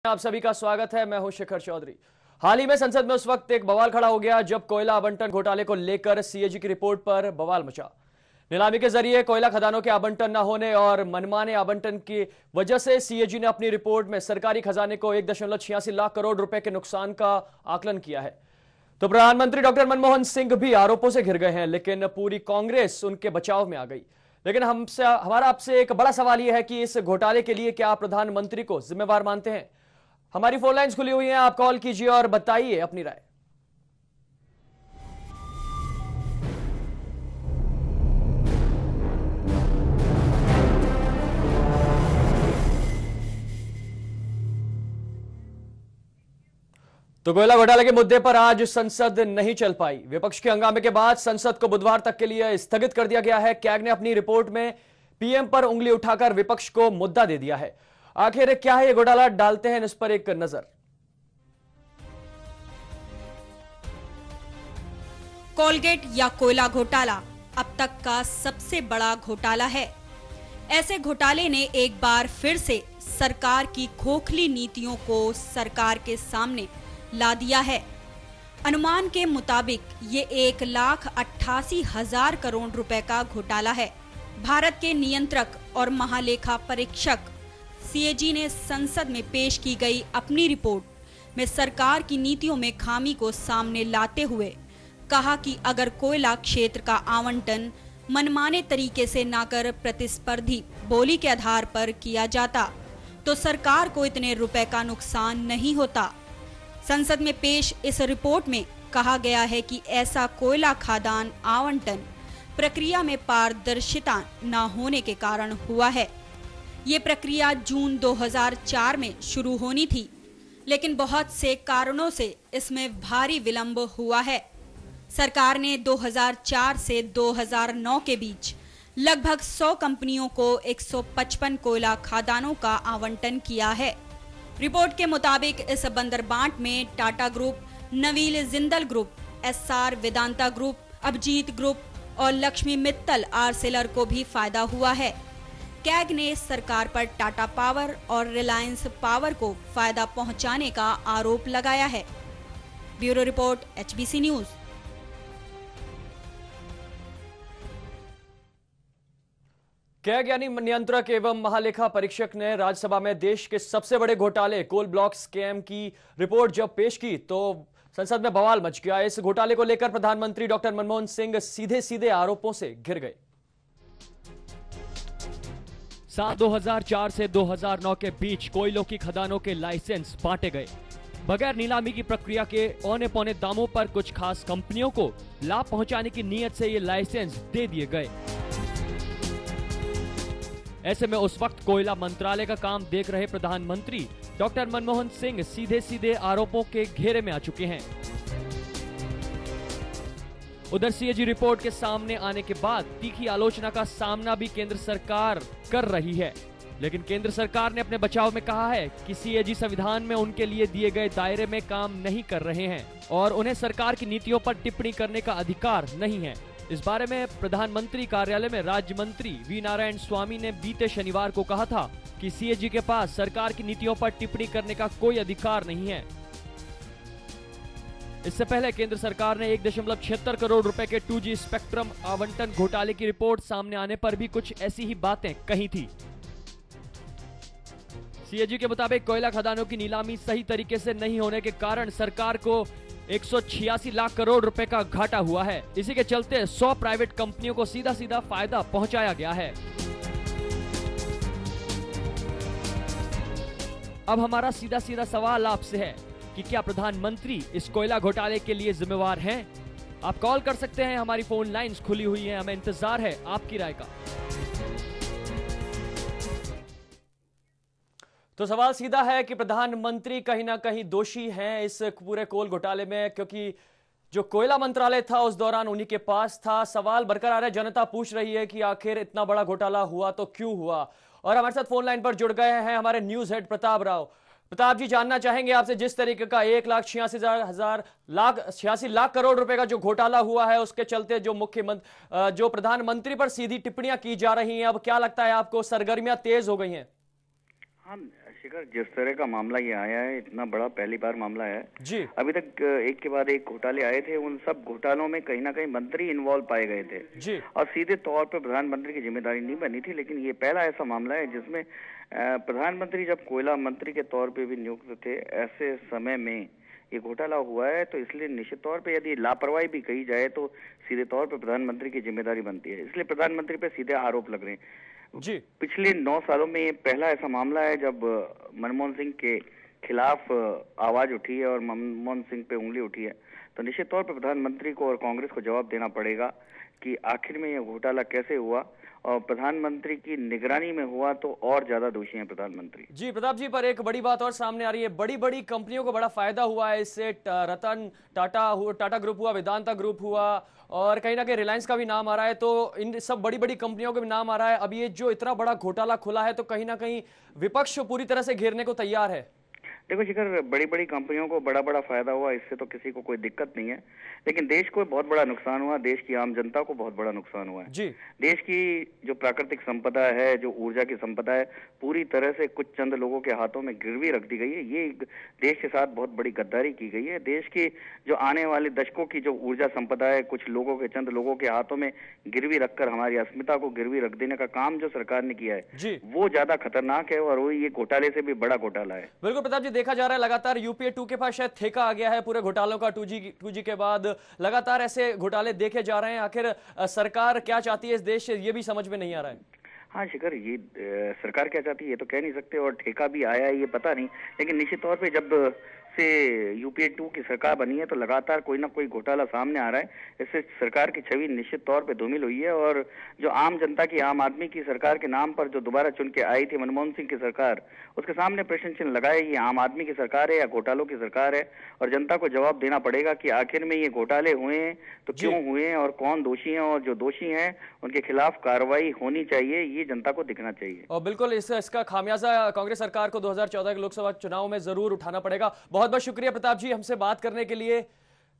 आप सभी का स्वागत है। मैं हूं शिखर चौधरी। हाल ही में संसद में उस वक्त एक बवाल खड़ा हो गया जब कोयला आवंटन घोटाले को लेकर सीएजी की रिपोर्ट पर बवाल मचा। नीलामी के जरिए कोयला खदानों के आवंटन न होने और मनमाने आवंटन की वजह से सीएजी ने अपनी रिपोर्ट में सरकारी खजाने को 1.86 लाख करोड़ रुपए के नुकसान का आकलन किया है। तो प्रधानमंत्री डॉक्टर मनमोहन सिंह भी आरोपों से घिर गए हैं, लेकिन पूरी कांग्रेस उनके बचाव में आ गई। लेकिन हमारा आपसे एक बड़ा सवाल यह है कि इस घोटाले के लिए क्या आप प्रधानमंत्री को जिम्मेवार मानते हैं? हमारी फोन लाइन्स खुली हुई हैं, आप कॉल कीजिए और बताइए अपनी राय। तो कोयला घोटाले के मुद्दे पर आज संसद नहीं चल पाई। विपक्ष के हंगामे के बाद संसद को बुधवार तक के लिए स्थगित कर दिया गया है। कैग ने अपनी रिपोर्ट में पीएम पर उंगली उठाकर विपक्ष को मुद्दा दे दिया है। आखिर क्या है ये घोटाला, डालते हैं इस पर एक नजर। कोलगेट या कोयला घोटाला अब तक का सबसे बड़ा घोटाला है। ऐसे घोटाले ने एक बार फिर से सरकार की खोखली नीतियों को सरकार के सामने ला दिया है। अनुमान के मुताबिक ये 1,88,000 करोड़ रुपए का घोटाला है। भारत के नियंत्रक और महालेखा परीक्षक सीएजी ने संसद में पेश की गई अपनी रिपोर्ट में सरकार की नीतियों में खामी को सामने लाते हुए कहा कि अगर कोयला क्षेत्र का आवंटन मनमाने तरीके से न कर प्रतिस्पर्धी बोली के आधार पर किया जाता तो सरकार को इतने रुपए का नुकसान नहीं होता। संसद में पेश इस रिपोर्ट में कहा गया है कि ऐसा कोयला खादान आवंटन प्रक्रिया में पारदर्शिता न होने के कारण हुआ है। ये प्रक्रिया जून 2004 में शुरू होनी थी, लेकिन बहुत से कारणों से इसमें भारी विलंब हुआ है। सरकार ने 2004 से 2009 के बीच लगभग 100 कंपनियों को 155 कोयला खादानों का आवंटन किया है। रिपोर्ट के मुताबिक इस बंदरबांट में Tata group, Naveen Jindal group, Essar Vedanta group, Abhijeet group और लक्ष्मी मित्तल आर्सेलर को भी फायदा हुआ है। कैग ने सरकार पर टाटा पावर और रिलायंस पावर को फायदा पहुंचाने का आरोप लगाया है। Bureau report, HBC news. CAG यानी नियंत्रक एवं महालेखा परीक्षक ने राज्यसभा में देश के सबसे बड़े घोटाले कोल ब्लॉक स्कैम की रिपोर्ट जब पेश की तो संसद में बवाल मच गया। इस घोटाले को लेकर प्रधानमंत्री डॉक्टर मनमोहन सिंह सीधे सीधे आरोपों से घिर गए। साल 2004 से 2009 के बीच कोयलों की खदानों के लाइसेंस बांटे गए। बगैर नीलामी की प्रक्रिया के औने पौने दामों पर कुछ खास कंपनियों को लाभ पहुंचाने की नीयत से ये लाइसेंस दे दिए गए। ऐसे में उस वक्त कोयला मंत्रालय का काम देख रहे प्रधानमंत्री डॉक्टर मनमोहन सिंह सीधे सीधे आरोपों के घेरे में आ चुके हैं। उधर सीएजी रिपोर्ट के सामने आने के बाद तीखी आलोचना का सामना भी केंद्र सरकार कर रही है, लेकिन केंद्र सरकार ने अपने बचाव में कहा है कि सीएजी संविधान में उनके लिए दिए गए दायरे में काम नहीं कर रहे हैं और उन्हें सरकार की नीतियों पर टिप्पणी करने का अधिकार नहीं है। इस बारे में प्रधानमंत्री कार्यालय में राज्य मंत्री वी नारायण स्वामी ने बीते शनिवार को कहा था कि सीएजी के पास सरकार की नीतियों पर टिप्पणी करने का कोई अधिकार नहीं है। इससे पहले केंद्र सरकार ने 1.76 करोड़ रुपए के 2G स्पेक्ट्रम आवंटन घोटाले की रिपोर्ट सामने आने पर भी कुछ ऐसी ही बातें कही थी। सीएजी के मुताबिक कोयला खदानों की नीलामी सही तरीके से नहीं होने के कारण सरकार को 186 लाख करोड़ रुपए का घाटा हुआ है। इसी के चलते 100 प्राइवेट कंपनियों को सीधा सीधा फायदा पहुंचाया गया है। अब हमारा सीधा सीधा सवाल आपसे है कि क्या प्रधानमंत्री इस कोयला घोटाले के लिए जिम्मेवार हैं? आप कॉल कर सकते हैं, हमारी फोन लाइंस खुली हुई हैं, हमें इंतजार है आपकी राय का। तो सवाल सीधा है कि प्रधानमंत्री कहीं ना कहीं दोषी हैं इस पूरे कोल घोटाले में, क्योंकि जो कोयला मंत्रालय था उस दौरान उन्हीं के पास था। सवाल बरकरार है, जनता पूछ रही है कि आखिर इतना बड़ा घोटाला हुआ तो क्यों हुआ। और हमारे साथ फोन लाइन पर जुड़ गए हैं हमारे न्यूज हेड प्रताप राव। प्रताप जी, जानना चाहेंगे आपसे जिस तरीके का 1,86,000 लाख करोड़ रुपए का जो घोटाला हुआ है उसके चलते जो प्रधानमंत्री पर सीधी टिप्पणियां की जा रही हैं, अब क्या लगता है आपको सरगर्मियां तेज हो गई हैं? हाँ, शिखर, जिस तरह का मामला ये आया है, इतना बड़ा पहली बार मामला है जी। अभी तक एक के बाद एक घोटाले आए थे, उन सब घोटालों में कहीं ना कहीं मंत्री इन्वॉल्व पाए गए थे जी। और सीधे तौर पे प्रधानमंत्री की जिम्मेदारी नहीं बनी थी। लेकिन ये पहला ऐसा मामला है जिसमें प्रधानमंत्री जब कोयला मंत्री के तौर पे भी नियुक्त थे, ऐसे समय में ये घोटाला हुआ है। तो इसलिए निश्चित तौर पे यदि लापरवाही भी कही जाए तो सीधे तौर पे प्रधानमंत्री की जिम्मेदारी बनती है, इसलिए प्रधानमंत्री पे सीधे आरोप लग रहे हैं। जी। पिछले 9 सालों में ये पहला ऐसा मामला है जब मनमोहन सिंह के खिलाफ आवाज उठी है और मनमोहन सिंह पे उंगली उठी है। तो निश्चित तौर पर प्रधानमंत्री को और कांग्रेस को जवाब देना पड़ेगा कि आखिर में ये घोटाला कैसे हुआ, और प्रधानमंत्री की निगरानी में हुआ तो और ज्यादा दोषी हैं प्रधानमंत्री। जी प्रताप जी, पर एक बड़ी बात और सामने आ रही है, बड़ी बड़ी कंपनियों को बड़ा फायदा हुआ है इससे। रतन टाटा ग्रुप हुआ, वेदांता ग्रुप हुआ, और कहीं ना कहीं रिलायंस का भी नाम आ रहा है। तो इन सब बड़ी बड़ी कंपनियों का भी नाम आ रहा है। अब ये जो इतना बड़ा घोटाला खुला है तो कहीं ना कहीं विपक्ष पूरी तरह से घेरने को तैयार है। देखो शिखर, बड़ी बड़ी कंपनियों को बड़ा बड़ा फायदा हुआ, इससे तो किसी को कोई दिक्कत नहीं है, लेकिन देश को बहुत बड़ा नुकसान हुआ, देश की आम जनता को बहुत बड़ा नुकसान हुआ है। जी। देश की जो प्राकृतिक संपदा है, जो ऊर्जा की संपदा है, पूरी तरह से कुछ चंद लोगों के हाथों में गिरवी रख दी गई है। ये देश के साथ बहुत बड़ी गद्दारी की गई है। देश की जो आने वाले दशकों की जो ऊर्जा संपदा है, कुछ लोगों के, चंद लोगों के हाथों में गिरवी रखकर हमारी अस्मिता को गिरवी रख देने का काम जो सरकार ने किया है, वो ज्यादा खतरनाक है और वो ये घोटाले से भी बड़ा घोटाला है। बिल्कुल प्रताप जी, देखा जा रहा है लगातार यूपीए 2 के पास शायद ठेका आ गया है पूरे घोटालों का। 2G के बाद लगातार ऐसे घोटाले देखे जा रहे हैं। आखिर सरकार क्या चाहती है इस देश से, ये भी समझ में नहीं आ रहा है। हाँ शिखर, ये सरकार क्या चाहती है ये तो कह नहीं सकते, और ठेका भी आया है ये पता नहीं, लेकिन निश्चित तौर पे जब से यूपीए 2 की सरकार बनी है तो लगातार कोई ना कोई घोटाला सामने आ रहा है। इससे सरकार की छवि निश्चित तौर पे धूमिल हुई है, और जो आम जनता की, आम आदमी की सरकार के नाम पर जो दोबारा चुन के आई थी मनमोहन सिंह की सरकार, उसके सामने प्रश्न चिन्ह लगाए ये आम आदमी की सरकार है या घोटालों की सरकार है। और जनता को जवाब देना पड़ेगा कि आखिर में ये घोटाले हुए हैं तो क्यों हुए हैं और कौन दोषी हैं, और जो दोषी हैं उनके खिलाफ कार्रवाई होनी चाहिए, ये जनता को दिखना चाहिए। और बिल्कुल इसका खामियाजा कांग्रेस सरकार को 2014 के लोकसभा चुनाव में जरूर उठाना पड़ेगा। बहुत बहुत शुक्रिया प्रताप जी हमसे बात करने के लिए।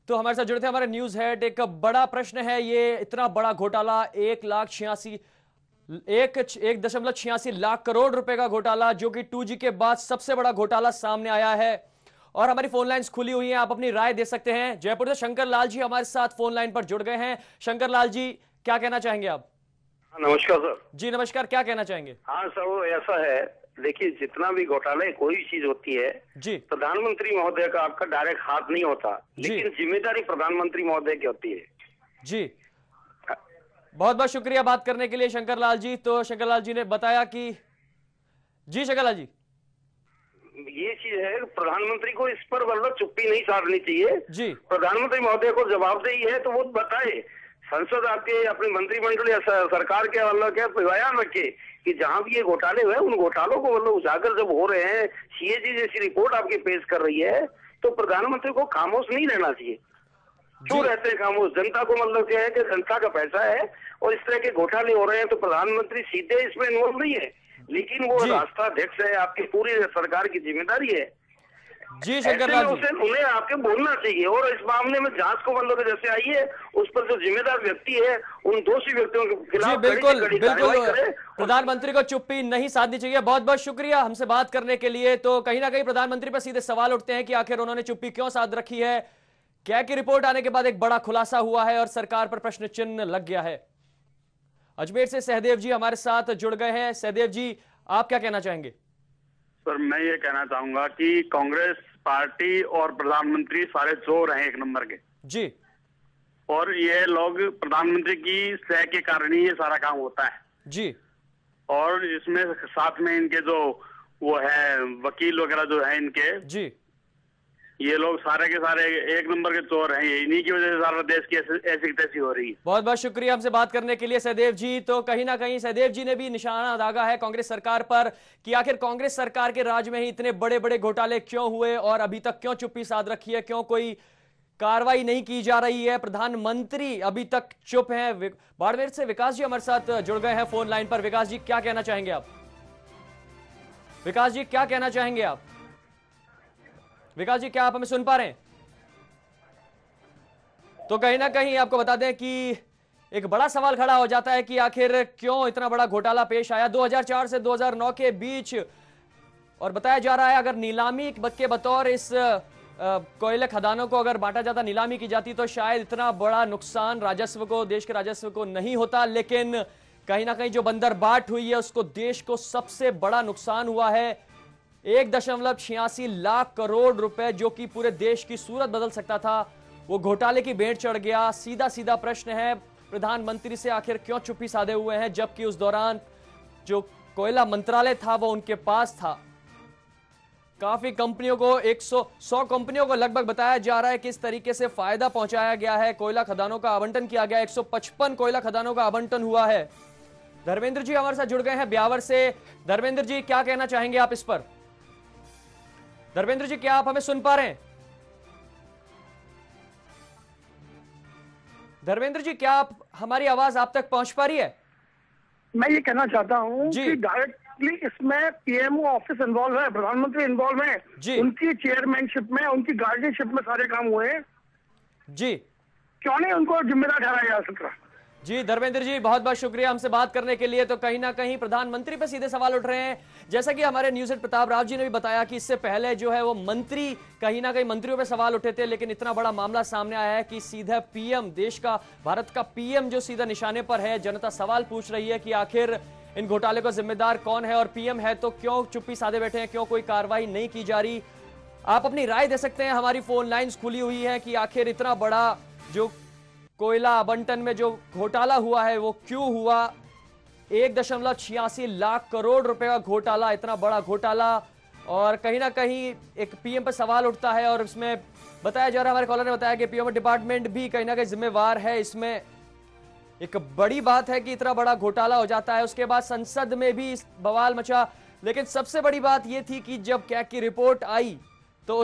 तो हमारे साथ जुड़े थे हमारे न्यूज हेड। एक बड़ा प्रश्न है ये, इतना बड़ा घोटाला, 1.86 लाख करोड़ रुपए का घोटाला, जो कि 2G के बाद सबसे बड़ा घोटाला सामने आया है। और हमारी फोन लाइंस खुली हुई हैं, आप अपनी राय दे सकते हैं। जयपुर से शंकर लाल जी हमारे साथ फोन लाइन पर जुड़ गए हैं। शंकर लाल जी, क्या कहना चाहेंगे आप? नमस्कार सर। जी नमस्कार, क्या कहना चाहेंगे? हाँ सर, वो ऐसा है, देखिए जितना भी घोटाले कोई भी चीज होती है जी, प्रधानमंत्री महोदय का आपका डायरेक्ट हाथ नहीं होता, लेकिन जिम्मेदारी प्रधानमंत्री महोदय की होती है। जी, बहुत बहुत शुक्रिया बात करने के लिए शंकर लाल जी। तो शंकर लाल जी ने बताया कि जी शंकर लाल जी, ये चीज है, प्रधानमंत्री को इस पर मतलब चुप्पी नहीं साधनी चाहिए जी। प्रधानमंत्री महोदय को जवाबदेही है तो वो बताए, संसद आपके अपने मंत्रिमंडल या सरकार के मतलब क्या बयान रखे कि जहां भी ये घोटाले हुए उन घोटालों को मतलब उजागर जब हो रहे हैं, सीएजी जैसी रिपोर्ट आपके पेश कर रही है, तो प्रधानमंत्री को खामोश नहीं रहना चाहिए। क्यों रहते हैं खामोश? जनता को मतलब क्या है कि जनता का पैसा है और इस तरह के घोटाले हो रहे हैं तो प्रधानमंत्री सीधे इसमें इन्वॉल्व नहीं है, लेकिन वो राष्ट्राध्यक्ष है, आपकी पूरी सरकार की जिम्मेदारी है। जी शंकर लाल जी, उन्हें आपके बोलना चाहिए, और इस मामले में जांच को मतलब जैसे आई है उस पर जो जिम्मेदार व्यक्ति है उन दोषी व्यक्तियों के खिलाफ बिल्कुल प्रधानमंत्री को चुप्पी नहीं साधनी चाहिए। बहुत बहुत शुक्रिया हमसे बात करने के लिए। तो कहीं ना कहीं प्रधानमंत्री पर सीधे सवाल उठते हैं कि आखिर उन्होंने चुप्पी क्यों साध रखी है। क्या की रिपोर्ट आने के बाद एक बड़ा खुलासा हुआ है और सरकार पर प्रश्न चिन्ह लग गया है। अजमेर से सहदेव जी हमारे साथ जुड़ गए हैं। सहदेव जी, आप क्या कहना चाहेंगे? सर, मैं ये कहना चाहूंगा कि कांग्रेस पार्टी और प्रधानमंत्री सारे चोर हैं एक नंबर के जी, और ये लोग प्रधानमंत्री की सह के कारण ही ये सारा काम होता है जी। और इसमें साथ में इनके जो वो है वकील वगैरह जो है इनके जी, ये लोग सारे के सारे एक नंबर के चोर हैं। इन्हीं की वजह से सारा देश की ऐसी तैसी हो रही है। बहुत बहुत शुक्रिया हमसे बात करने के लिए सहदेव जी। तो कहीं ना कहीं सहदेव जी ने भी निशाना दागा है कांग्रेस सरकार पर कि आखिर कांग्रेस सरकार के राज में ही इतने बड़े बड़े घोटाले क्यों हुए और अभी तक क्यों चुप्पी साध रखी है, क्यों कोई कार्रवाई नहीं की जा रही है, प्रधानमंत्री अभी तक चुप है। बाड़मेर से विकास जी हमारे साथ जुड़ गए हैं फोन लाइन पर। विकास जी, क्या कहना चाहेंगे आप? विकास जी, क्या कहना चाहेंगे आप? विकास जी, क्या आप हमें सुन पा रहे हैं? तो कहीं ना कहीं आपको बता दें कि एक बड़ा सवाल खड़ा हो जाता है कि आखिर क्यों इतना बड़ा घोटाला पेश आया। 2004 से 2009 के बीच और बताया जा रहा है अगर नीलामी के बतौर इस कोयले खदानों को अगर बांटा जाता, नीलामी की जाती, तो शायद इतना बड़ा नुकसान राजस्व को, देश के राजस्व को नहीं होता। लेकिन कहीं ना कहीं जो बंदरबाट हुई है उसको देश को सबसे बड़ा नुकसान हुआ है। 1.86 लाख करोड़ रुपए जो कि पूरे देश की सूरत बदल सकता था, वो घोटाले की भेंट चढ़ गया। सीधा सीधा प्रश्न है प्रधानमंत्री से, आखिर क्यों चुप्पी साधे हुए हैं, जबकि उस दौरान जो कोयला मंत्रालय था वो उनके पास था। काफी कंपनियों को 100 कंपनियों को लगभग बताया जा रहा है किस तरीके से फायदा पहुंचाया गया है। कोयला खदानों का आवंटन किया गया, 155 कोयला खदानों का आवंटन हुआ है। धर्मेंद्र जी हमारे साथ जुड़ गए हैं ब्यावर से। धर्मेंद्र जी क्या कहना चाहेंगे आप इस पर? धर्मेंद्र जी क्या आप हमें सुन पा रहे हैं? धर्मेंद्र जी क्या आप, हमारी आवाज आप तक पहुंच पा रही है? मैं ये कहना चाहता हूँ जी। कि डायरेक्टली इसमें पीएमओ ऑफिस इन्वॉल्व है, प्रधानमंत्री इन्वॉल्व है जी। उनकी चेयरमैनशिप में, उनकी गार्डियनशिप में सारे काम हुए हैं। जी क्यों नहीं उनको जिम्मेदार ठहराया जा सकता? जी धर्मेंद्र जी बहुत बहुत शुक्रिया हमसे बात करने के लिए। तो कहीं ना कहीं प्रधानमंत्री पे सीधे सवाल उठ रहे हैं, जैसा कि हमारे न्यूज़ हेड प्रताप राव जी ने भी बताया कि इससे पहले जो है वो मंत्री, कहीं ना कहीं मंत्रियों पे सवाल उठे थे, लेकिन इतना बड़ा मामला सामने आया है कि सीधा पीएम, देश का, भारत का पीएम जो सीधा निशाने पर है। जनता सवाल पूछ रही है कि आखिर इन घोटाले का जिम्मेदार कौन है, और पीएम है तो क्यों चुप्पी साधे बैठे हैं, क्यों कोई कार्रवाई नहीं की जा रही। आप अपनी राय दे सकते हैं, हमारी फोन लाइन्स खुली हुई है कि आखिर इतना बड़ा जो कोयला आवंटन में जो घोटाला हुआ है वो क्यों हुआ। 1.86 लाख करोड़ रुपए का घोटाला, इतना बड़ा घोटाला, और कहीं ना कहीं एक पीएम पर सवाल उठता है। और इसमें बताया जा रहा है, हमारे कॉलर ने बताया कि पीएम डिपार्टमेंट भी कहीं ना कहीं जिम्मेवार है। इसमें एक बड़ी बात है कि इतना बड़ा घोटाला हो जाता है, उसके बाद संसद में भी बवाल मचा। लेकिन सबसे बड़ी बात यह थी कि जब कैग की रिपोर्ट आई तो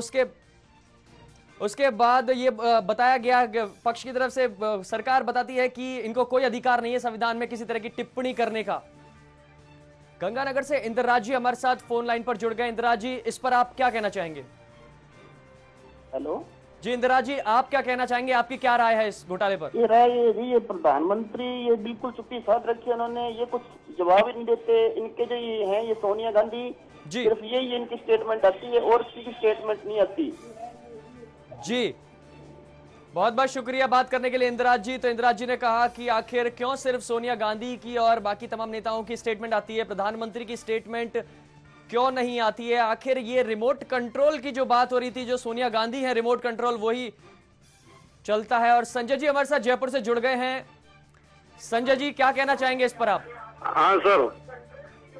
उसके बाद ये बताया गया, पक्ष की तरफ से सरकार बताती है कि इनको कोई अधिकार नहीं है संविधान में किसी तरह की टिप्पणी करने का। गंगानगर से इंद्रराज जी हमारे साथ फोन लाइन पर जुड़ गए। इंद्रराज जी इस पर आप क्या कहना चाहेंगे? हेलो जी इंद्रराज जी आप क्या कहना चाहेंगे, आपकी क्या राय है इस घोटाले पर? ये राय ये प्रधानमंत्री ये बिल्कुल चुप्पी साध रखी है उन्होंने, ये कुछ जवाब ही नहीं देते। इनके जो ये हैं ये सोनिया गांधी, सिर्फ यही इनकी स्टेटमेंट आती है और किसी की स्टेटमेंट नहीं आती। जी बहुत बहुत शुक्रिया बात करने के लिए इंदिराज जी। तो इंदिराज जी ने कहा कि आखिर क्यों सिर्फ सोनिया गांधी की और बाकी तमाम नेताओं की स्टेटमेंट आती है, प्रधानमंत्री की स्टेटमेंट क्यों नहीं आती है। आखिर ये रिमोट कंट्रोल की जो बात हो रही थी, जो सोनिया गांधी है रिमोट कंट्रोल वही चलता है। और संजय जी हमारे साथ जयपुर से जुड़ गए हैं। संजय जी क्या कहना चाहेंगे इस पर आप? हाँ सर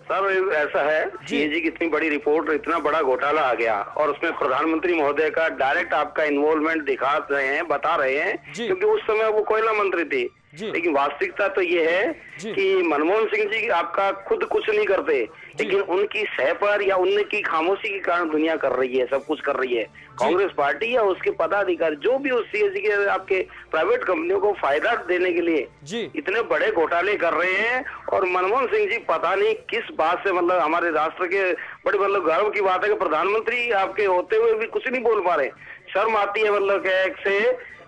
ऐसा है, सीएजी की इतनी बड़ी रिपोर्ट, इतना बड़ा घोटाला आ गया और उसमें प्रधानमंत्री महोदय का डायरेक्ट आपका इन्वॉल्वमेंट दिखा रहे हैं, बता रहे हैं, क्योंकि उस समय वो कोयला मंत्री थी। लेकिन वास्तविकता तो ये है कि मनमोहन सिंह जी आपका खुद कुछ नहीं करते, लेकिन उनकी सह पर या उनकी खामोशी के कारण दुनिया कर रही है, सब कुछ कर रही है। कांग्रेस पार्टी या उसके पदाधिकारी जो भी उस सीएजी के आपके प्राइवेट कंपनियों को फायदा देने के लिए इतने बड़े घोटाले कर रहे हैं। और मनमोहन सिंह जी पता नहीं किस बात से, मतलब हमारे राष्ट्र के बड़े गर्व की बात है कि प्रधानमंत्री आपके होते हुए भी कुछ नहीं बोल पा रहे। शर्म आती है से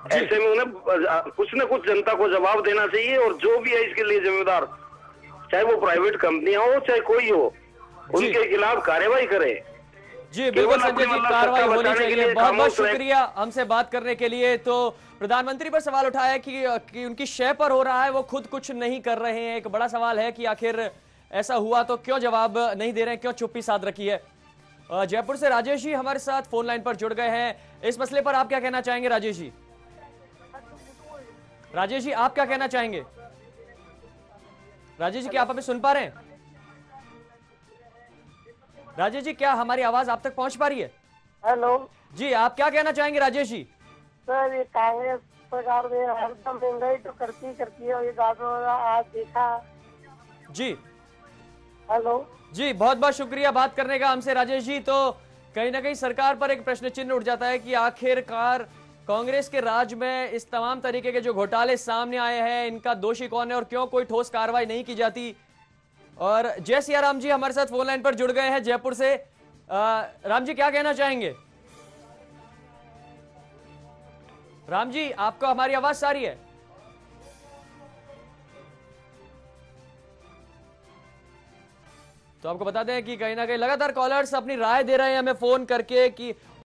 ऐसे में उन्हें कुछ न कुछ जनता को जवाब देना चाहिए। और जो भी है इसके लिए जिम्मेदार, चाहे वो प्राइवेट कंपनियां हो चाहे कोई हो, उनके खिलाफ कार्रवाई करे। जी बिल्कुल संजय जी, कार्रवाई होनी चाहिए। बहुत बहुत शुक्रिया हमसे बात करने के लिए। तो प्रधानमंत्री पर सवाल उठाया कि उनकी शय पर हो रहा है, वो खुद कुछ नहीं कर रहे हैं। एक बड़ा सवाल है कि आखिर ऐसा हुआ तो क्यों जवाब नहीं दे रहे हैं, क्यों चुप्पी साध रखी है। जयपुर से राजेश जी हमारे साथ फोन लाइन पर जुड़ गए हैं। इस मसले पर आप क्या कहना चाहेंगे राजेश जी? राजेश जी आप क्या कहना चाहेंगे? राजेश जी क्या आप हमें सुन पा रहे हैं? राजेश जी क्या हमारी आवाज आप तक पहुंच पा रही है? हेलो जी आप क्या कहना चाहेंगे राजेश जी? सर, ये कांग्रेस सरकार ने हरदम महंगाई तो करती है और ये आज देखा। जी हेलो जी बहुत बहुत शुक्रिया बात करने का हमसे राजेश जी। तो कहीं ना कहीं सरकार पर एक प्रश्न चिन्ह उठ जाता है कि आखिरकार कांग्रेस के राज में इस तमाम तरीके के जो घोटाले सामने आए हैं, इनका दोषी कौन है और क्यों कोई ठोस कार्रवाई नहीं की जाती। और जय सिया राम जी हमारे साथ फोन लाइन पर जुड़ गए हैं जयपुर से। राम जी क्या कहना चाहेंगे? राम जी आपको हमारी आवाज आ रही है? तो आपको बता दें कि कहीं ना कहीं लगातार कॉलर्स अपनी राय दे रहे हैं हमें फोन करके कि